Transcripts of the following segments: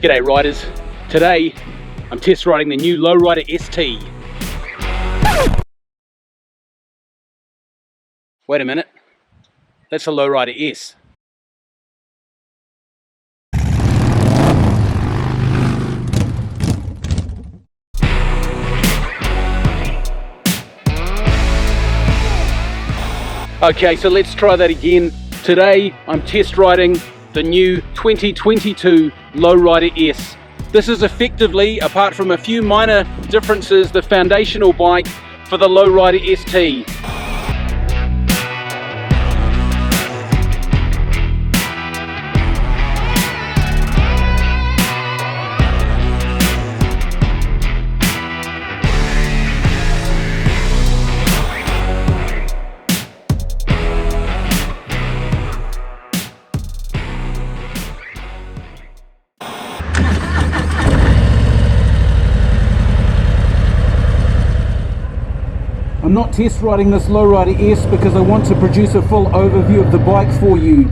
G'day riders, today I'm test riding the new Lowrider ST. Wait a minute, that's a Lowrider S. Okay, so let's try that again. Today I'm test riding the new 2022 Lowrider S. This is effectively, apart from a few minor differences, the foundational bike for the Lowrider ST. I'm not test riding this Lowrider S because I want to produce a full overview of the bike for you.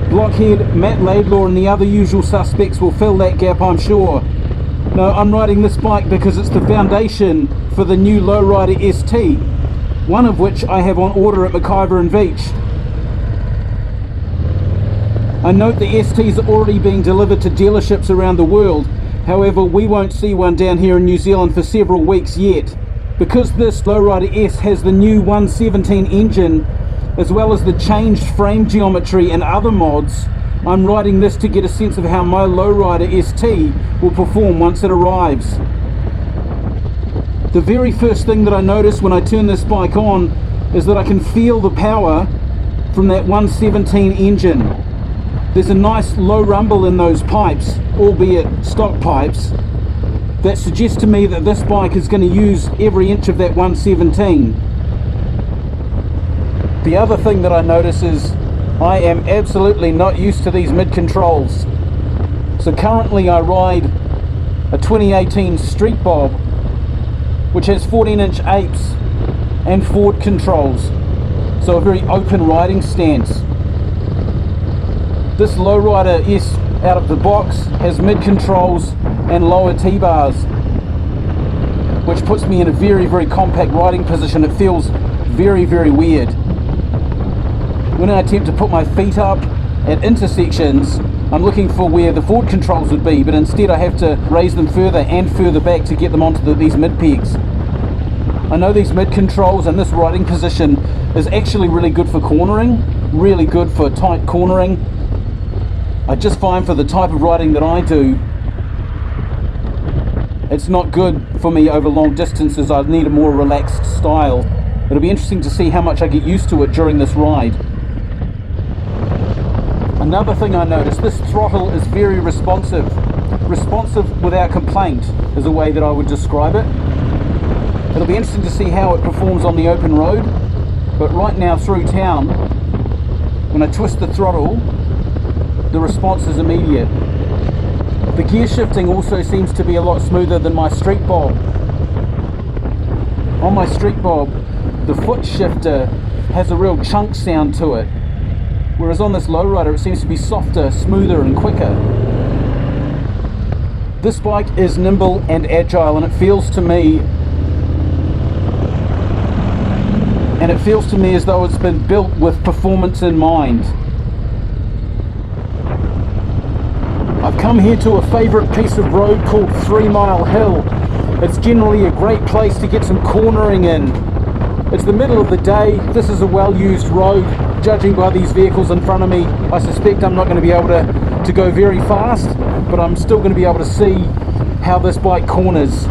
Blockhead, Matt Laidlaw and the other usual suspects will fill that gap, I'm sure. No, I'm riding this bike because it's the foundation for the new Lowrider ST, one of which I have on order at McIver and Veitch. I note the STs are already being delivered to dealerships around the world, however we won't see one down here in New Zealand for several weeks yet. Because this Lowrider S has the new 117 engine, as well as the changed frame geometry and other mods, I'm riding this to get a sense of how my Lowrider ST will perform once it arrives. The very first thing that I notice when I turn this bike on is that I can feel the power from that 117 engine. There's a nice low rumble in those pipes, albeit stock pipes, that suggests to me that this bike is going to use every inch of that 117. The other thing that I notice is I am absolutely not used to these mid controls. So currently I ride a 2018 Street Bob, which has 14-inch apes and forward controls, so a very open riding stance. This Lowrider S out of the box has mid controls and lower T-bars, which puts me in a very, very compact riding position. It feels very, very weird. When I attempt to put my feet up at intersections, I'm looking for where the forward controls would be, but instead I have to raise them further and further back to get them onto these mid pegs. I know these mid controls and this riding position is actually really good for cornering, really good for tight cornering. I just find for the type of riding that I do, it's not good for me over long distances. I need a more relaxed style. It'll be interesting to see how much I get used to it during this ride. Another thing I noticed, this throttle is very responsive. Responsive without complaint is a way that I would describe it. It'll be interesting to see how it performs on the open road, but right now through town, when I twist the throttle, the response is immediate. The gear shifting also seems to be a lot smoother than my Street Bob. On my Street Bob, the foot shifter has a real chunk sound to it, whereas on this Lowrider it seems to be softer, smoother and quicker. This bike is nimble and agile, and it feels to me as though it's been built with performance in mind. I've come here to a favourite piece of road called 3 Mile Hill. It's generally a great place to get some cornering in. It's the middle of the day, this is a well-used road. Judging by these vehicles in front of me, I suspect I'm not going to be able to go very fast, but I'm still going to be able to see how this bike corners.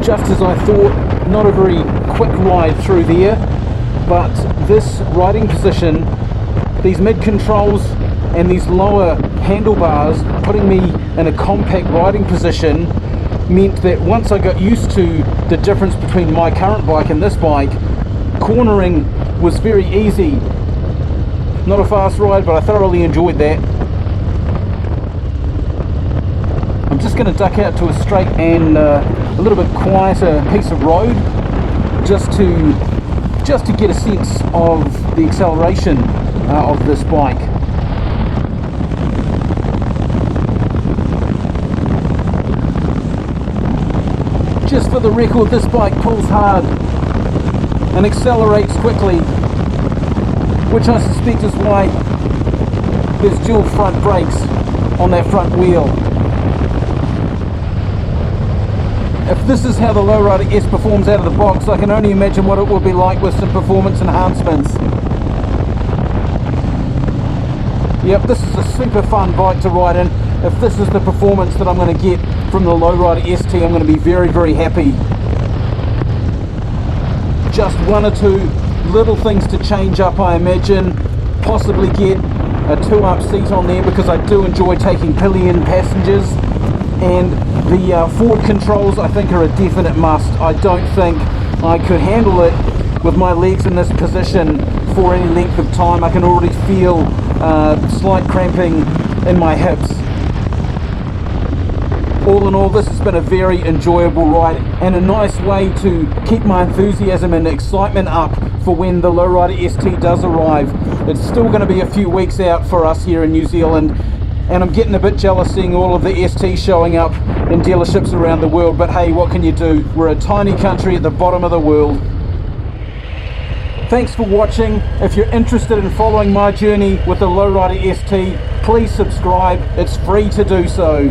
Just as I thought, not a very quick ride through there, but this riding position, these mid controls and these lower handlebars, putting me in a compact riding position, meant that once I got used to the difference between my current bike and this bike, cornering was very easy. Not a fast ride, but I thoroughly enjoyed that. I'm just going to duck out to a straight and a little bit quieter piece of road, just to get a sense of the acceleration of this bike. Just for the record, this bike pulls hard and accelerates quickly, which I suspect is why there's dual front brakes on that front wheel. If this is how the Lowrider S performs out of the box, I can only imagine what it will be like with some performance enhancements. Yep, this is a super fun bike to ride in. If this is the performance that I'm going to get from the Lowrider ST, I'm going to be very, very happy. Just one or two little things to change up, I imagine. Possibly get a 2-up seat on there, because I do enjoy taking pillion passengers. And the forward controls, I think, are a definite must. I don't think I could handle it with my legs in this position for any length of time. I can already feel slight cramping in my hips. All in all, this has been a very enjoyable ride and a nice way to keep my enthusiasm and excitement up for when the Lowrider ST does arrive. It's still going to be a few weeks out for us here in New Zealand, and I'm getting a bit jealous seeing all of the ST showing up in dealerships around the world, but hey, what can you do? We're a tiny country at the bottom of the world. Thanks for watching. If you're interested in following my journey with the Lowrider ST, please subscribe. It's free to do so.